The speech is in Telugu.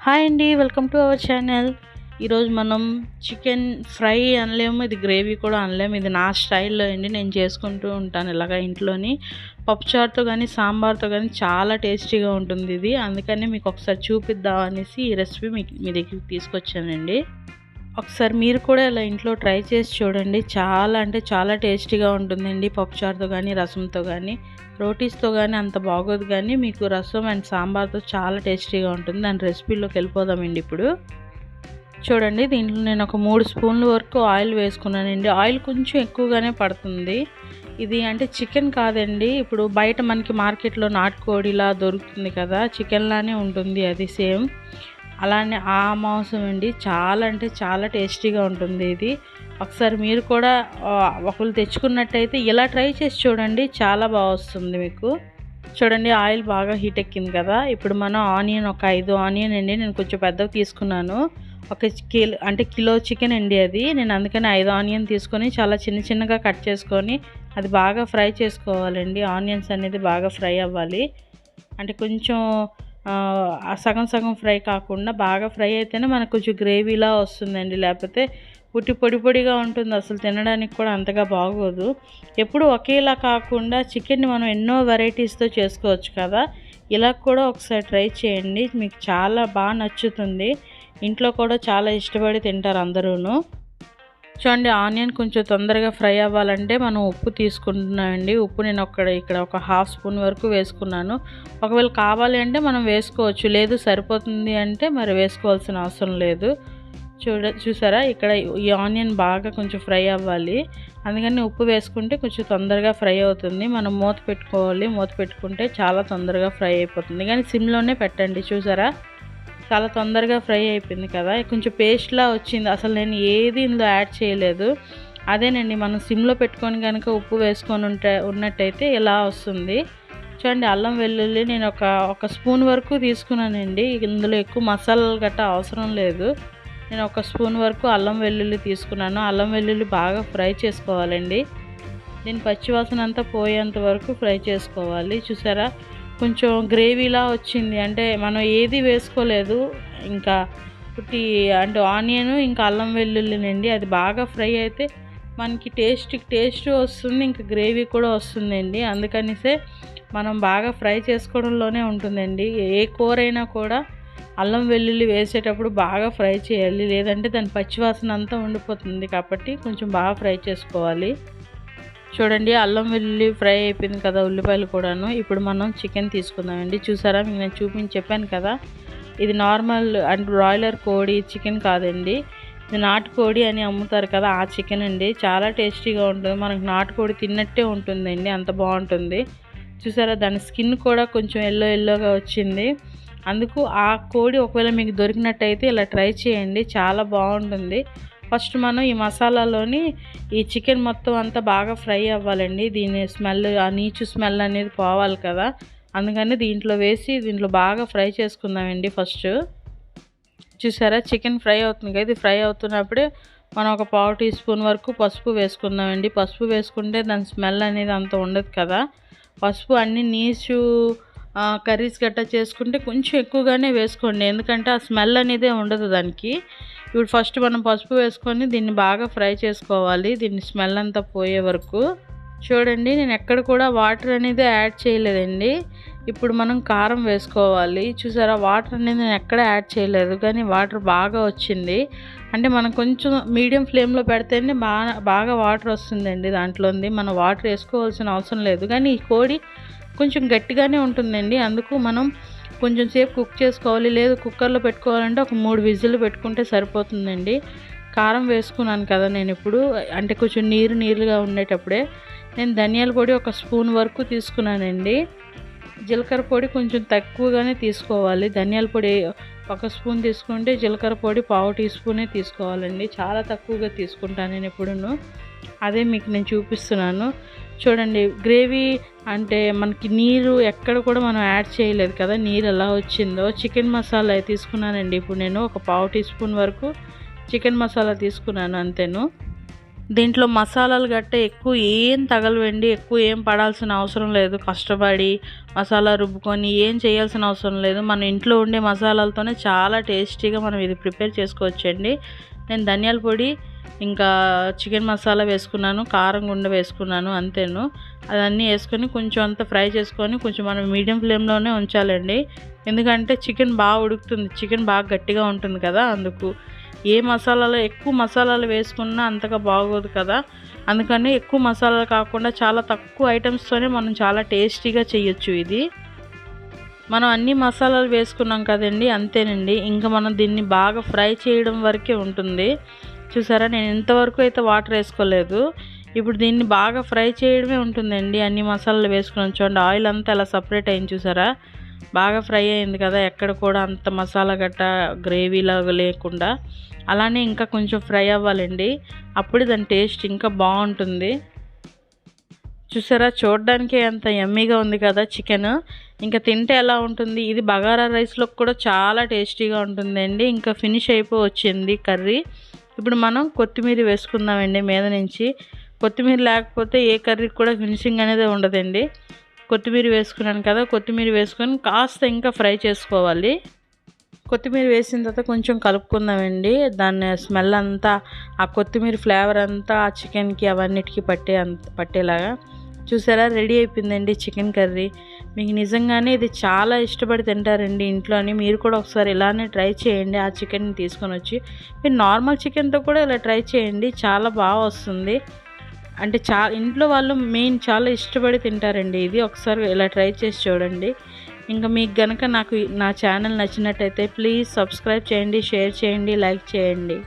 హాయ్ అండి, వెల్కమ్ టు అవర్ ఛానల్. ఈరోజు మనం చికెన్ ఫ్రై అనలేము, ఇది గ్రేవీ కూడా అనలేము. ఇది నా స్టైల్లో అండి, నేను చేసుకుంటూ ఉంటాను ఇలాగ ఇంట్లోని. పప్పుచారుతో కానీ సాంబార్తో కానీ చాలా టేస్టీగా ఉంటుంది ఇది. అందుకని మీకు ఒకసారి చూపిద్దాం అనేసి ఈ రెసిపీ మీ దగ్గరికి తీసుకొచ్చానండి. ఒకసారి మీరు కూడా ఇలా ఇంట్లో ట్రై చేసి చూడండి. చాలా అంటే చాలా టేస్టీగా ఉంటుందండి. పప్పుచారుతో కానీ రసంతో కానీ రోటీస్తో కానీ అంత బాగోదు, కానీ మీకు రసం అండ్ సాంబార్తో చాలా టేస్టీగా ఉంటుంది. దాని రెసిపీలోకి వెళ్ళిపోదామండి. ఇప్పుడు చూడండి, దీంట్లో నేను ఒక 3 స్పూన్ల వరకు ఆయిల్ వేసుకున్నానండి. ఆయిల్ కొంచెం ఎక్కువగానే పడుతుంది. ఇది అంటే చికెన్ కాదండి, ఇప్పుడు బయట మనకి మార్కెట్లో నాటుకోడిలా దొరుకుతుంది కదా, చికెన్లానే ఉంటుంది అది సేమ్. అలానే ఆ మాంసం అండి, చాలా అంటే చాలా టేస్టీగా ఉంటుంది ఇది. ఒకసారి మీరు కూడా ఒకళ్ళు తెచ్చుకున్నట్టయితే ఇలా ట్రై చేసి చూడండి, చాలా బాగా వస్తుంది మీకు. చూడండి, ఆయిల్ బాగా హీట్ ఎక్కింది కదా. ఇప్పుడు మనం ఆనియన్, ఒక 5 ఆనియన్ అండి, నేను కొంచెం పెద్దవి తీసుకున్నాను. ఒక కిలో చికెన్ అండి అది. నేను అందుకని 5 ఆనియన్ తీసుకొని చాలా చిన్నగా కట్ చేసుకొని అది బాగా ఫ్రై చేసుకోవాలండి. ఆనియన్స్ అనేది బాగా ఫ్రై అవ్వాలి. అంటే కొంచెం సగం ఫ్రై కాకుండా బాగా ఫ్రై అయితేనే మనకు కొంచెం గ్రేవీలా వస్తుందండి. లేకపోతే పొడిగా ఉంటుంది, అసలు తినడానికి కూడా అంతగా బాగోదు. ఎప్పుడు ఒకేలా కాకుండా చికెన్ని మనం ఎన్నో వెరైటీస్తో చేసుకోవచ్చు కదా. ఇలా కూడా ఒకసారి ట్రై చేయండి, మీకు చాలా బాగా నచ్చుతుంది. ఇంట్లో కూడా చాలా ఇష్టపడి తింటారు అందరూను. చూడండి, ఆనియన్ కొంచెం తొందరగా ఫ్రై అవ్వాలంటే మనం ఉప్పు తీసుకుంటున్నామండి. ఉప్పు నేను ఇక్కడ ఒక 1/2 స్పూన్ వరకు వేసుకున్నాను. ఒకవేళ కావాలి అంటే మనం వేసుకోవచ్చు, లేదు సరిపోతుంది అంటే మరి వేసుకోవాల్సిన అవసరం లేదు. చూసారా, ఇక్కడ ఈ ఆనియన్ బాగా కొంచెం ఫ్రై అవ్వాలి, అందుకని ఉప్పు వేసుకుంటే కొంచెం తొందరగా ఫ్రై అవుతుంది. మనం మూత పెట్టుకోవాలి, మూత పెట్టుకుంటే చాలా తొందరగా ఫ్రై అయిపోతుంది. కానీ సిమ్లోనే పెట్టండి. చూసారా, చాలా తొందరగా ఫ్రై అయిపోయింది కదా. కొంచెం పేస్ట్లా వచ్చింది, అసలు నేను ఏది ఇందులో యాడ్ చేయలేదు. అదేనండి, మనం సిమ్లో పెట్టుకొని కనుక ఉప్పు వేసుకొని ఉన్నట్టయితే ఇలా వస్తుంది. చూడండి, అల్లం వెల్లుల్లి నేను ఒక స్పూన్ వరకు తీసుకున్నానండి. ఇందులో ఎక్కువ మసాలాలు గట్టా అవసరం లేదు. నేను 1 స్పూన్ వరకు అల్లం వెల్లుల్లి తీసుకున్నాను. అల్లం వెల్లుల్లి బాగా ఫ్రై చేసుకోవాలండి. దీని పచ్చివాసన అంతా పోయేంత వరకు ఫ్రై చేసుకోవాలి. చూసారా, కొంచెం గ్రేవీలా వచ్చింది, అంటే మనం ఏది వేసుకోలేదు, ఇంకా అంటే ఆనియన్ ఇంకా అల్లం వెల్లుల్లినండి. అది బాగా ఫ్రై అయితే మనకి టేస్ట్ వస్తుంది, ఇంకా గ్రేవీ కూడా వస్తుందండి. అందుకనిసే మనం బాగా ఫ్రై చేసుకోవడంలోనే ఉంటుందండి. ఏ కూర అయినా కూడా అల్లం వెల్లుల్లి వేసేటప్పుడు బాగా ఫ్రై చేయాలి, లేదంటే దాని పచ్చివాసన అంతా ఉండిపోతుంది. కాబట్టి కొంచెం బాగా ఫ్రై చేసుకోవాలి. చూడండి, అల్లం వెల్లుల్లి ఫ్రై అయిపోయింది కదా, ఉల్లిపాయలు కూడాను. ఇప్పుడు మనం చికెన్ తీసుకుందామండి. చూసారా, మీకు నేను చెప్పాను కదా, ఇది నార్మల్ అంటే బ్రాయిలర్ కోడి చికెన్ కాదండి, ఇది నాటుకోడి అని అమ్ముతారు కదా, ఆ చికెన్ అండి. చాలా టేస్టీగా ఉంటుంది, మనకు నాటుకోడి తిన్నట్టే ఉంటుందండి, అంత బాగుంటుంది. చూసారా, దాని స్కిన్ కూడా కొంచెం ఎల్లోగా వచ్చింది. అందుకు ఆ కోడి ఒకవేళ మీకు దొరికినట్టయితే ఇలా ట్రై చేయండి, చాలా బాగుంటుంది. ఫస్ట్ మనం ఈ మసాలాలోని ఈ చికెన్ మొత్తం అంతా బాగా ఫ్రై అవ్వాలండి. దీని స్మెల్, ఆ నీచు స్మెల్ అనేది పోవాలి కదా, అందుకని దీంట్లో వేసి దీంట్లో బాగా ఫ్రై చేసుకుందామండి ఫస్ట్. చూసారా, చికెన్ ఫ్రై అవుతుంది కదా, ఇది ఫ్రై అవుతున్నప్పుడే మనం ఒక 1/2 టీ స్పూన్ వరకు పసుపు వేసుకుందామండి. పసుపు వేసుకుంటే దాని స్మెల్ అనేది అంత ఉండదు కదా. పసుపు అన్ని నీచు కర్రీస్ గట్టా చేసుకుంటే కొంచెం ఎక్కువగానే వేసుకోండి, ఎందుకంటే ఆ స్మెల్ అనేదే ఉండదు దానికి. ఇప్పుడు ఫస్ట్ మనం పసుపు వేసుకొని దీన్ని బాగా ఫ్రై చేసుకోవాలి, దీన్ని స్మెల్ అంతా పోయే వరకు. చూడండి, నేను ఎక్కడ కూడా వాటర్ అనేది యాడ్ చేయలేదండి. ఇప్పుడు మనం కారం వేసుకోవాలి. చూసారా, వాటర్ అనేది నేను ఎక్కడ యాడ్ చేయలేదు, కానీ వాటర్ బాగా వచ్చింది. అంటే మనం కొంచెం మీడియం ఫ్లేమ్లో పెడితేనే బాగా వాటర్ వస్తుందండి దాంట్లోంది. మనం వాటర్ వేసుకోవాల్సిన అవసరం లేదు, కానీ ఈ కోడి కొంచెం గట్టిగానే ఉంటుందండి, అందుకు మనం కొంచెం సేపు కుక్ చేసుకోవాలి. లేదు కుక్కర్లో పెట్టుకోవాలంటే ఒక 3 విజిల్ పెట్టుకుంటే సరిపోతుందండి. కారం వేసుకున్నాను కదా నేను ఇప్పుడు, అంటే కొంచెం నీరుగా ఉండేటప్పుడే. నేను ధనియాల పొడి 1 స్పూన్ వరకు తీసుకున్నానండి. జీలకర్ర పొడి కొంచెం తక్కువగానే తీసుకోవాలి. ధనియాల పొడి 1 స్పూన్ తీసుకుంటే జీలకర్ర పొడి 1/2 టీ స్పూనే తీసుకోవాలండి. చాలా తక్కువగా తీసుకుంటాను నేను ఎప్పుడూ, అదే మీకు నేను చూపిస్తున్నాను. చూడండి, గ్రేవీ అంటే మనకి నీరు ఎక్కడ కూడా మనం యాడ్ చేయలేదు కదా, నీరు ఎలా వచ్చిందో. చికెన్ మసాలా తీసుకున్నానండి. ఇప్పుడు నేను ఒక 1/2 టీ స్పూన్ వరకు చికెన్ మసాలా తీసుకున్నాను, అంతేను. దీంట్లో మసాలాలు గట్ట ఎక్కువ ఏం తగలవండి, ఎక్కువ ఏం పడాల్సిన అవసరం లేదు. కష్టపడి మసాలా రుబ్బుకొని ఏం చేయాల్సిన అవసరం లేదు. మన ఇంట్లో ఉండే మసాలాలతోనే చాలా టేస్టీగా మనం ఇది ప్రిపేర్ చేసుకోవచ్చండి. నేను ధనియాల పొడి ఇంకా చికెన్ మసాలా వేసుకున్నాను, కారం గుండ వేసుకున్నాను, అంతేను. అదన్నీ వేసుకొని కొంచెం అంతా ఫ్రై చేసుకొని కొంచెం మనం మీడియం ఫ్లేమ్లోనే ఉంచాలండి. ఎందుకంటే చికెన్ బాగా ఉడుకుతుంది, చికెన్ బాగా గట్టిగా ఉంటుంది కదా, అందుకు. ఏ మసాలాలో ఎక్కువ మసాలాలు వేసుకున్నా అంతగా బాగోదు కదా, అందుకని ఎక్కువ మసాలాలు కాకుండా చాలా తక్కువ ఐటమ్స్తోనే మనం చాలా టేస్టీగా చేయొచ్చు ఇది. మనం అన్ని మసాలాలు వేసుకున్నాం కదండి, అంతేనండి. ఇంకా మనం దీన్ని బాగా ఫ్రై చేయడం వరకే ఉంటుంది. చూసారా, నేను ఇంతవరకు అయితే వాటర్ వేసుకోలేదు. ఇప్పుడు దీన్ని బాగా ఫ్రై చేయడమే ఉంటుందండి. అన్ని మసాలాలు వేసుకున్నాం చూడండి, ఆయిల్ అంతా అలా సపరేట్ అయింది చూసారా, బాగా ఫ్రై అయింది కదా, ఎక్కడ కూడా అంత మసాలా గట్ట గ్రేవీలాగా లేకుండా. అలానే ఇంకా కొంచెం ఫ్రై అవ్వాలండి, అప్పుడు దాని టేస్ట్ ఇంకా బాగుంటుంది. చూసారా, చూడడానికి అంత యమ్మీగా ఉంది కదా చికెన్. ఇంకా తింటే ఎలా ఉంటుంది, ఇది బగారా రైస్లో కూడా చాలా టేస్టీగా ఉంటుందండి. ఇంకా ఫినిష్ అయిపోవచ్చింది కర్రీ. ఇప్పుడు మనం కొత్తిమీర వేసుకుందామండి మీద నుంచి. కొత్తిమీర లేకపోతే ఏ కర్రీకి కూడా ఫినిషింగ్ అనేది ఉండదండి. కొత్తిమీర వేసుకున్నాను కదా, కొత్తిమీర వేసుకొని కాస్త ఇంకా ఫ్రై చేసుకోవాలి. కొత్తిమీర వేసిన తర్వాత కొంచెం కలుపుకుందామండి. దాన్ని స్మెల్ అంతా, ఆ కొత్తిమీర ఫ్లేవర్ అంతా ఆ చికెన్కి అవన్నిటికీ పట్టేలాగా. చూసారా, రెడీ అయిపోయిందండి చికెన్ కర్రీ. మీకు నిజంగానే ఇది చాలా ఇష్టపడి తింటారండి ఇంట్లోని. మీరు కూడా ఒకసారి ఇలానే ట్రై చేయండి. ఆ చికెన్ని తీసుకొని వచ్చి మీరు నార్మల్ చికెన్తో కూడా ఇలా ట్రై చేయండి, చాలా బాగా వస్తుంది. అంటే ఇంట్లో వాళ్ళు మెయిన్ చాలా ఇష్టపడి తింటారండి ఇది. ఒకసారి ఇలా ట్రై చేసి చూడండి. ఇంకా మీకు గనక నా ఛానల్ నచ్చినట్టయితే ప్లీజ్ సబ్స్క్రైబ్ చేయండి, షేర్ చేయండి, లైక్ చేయండి.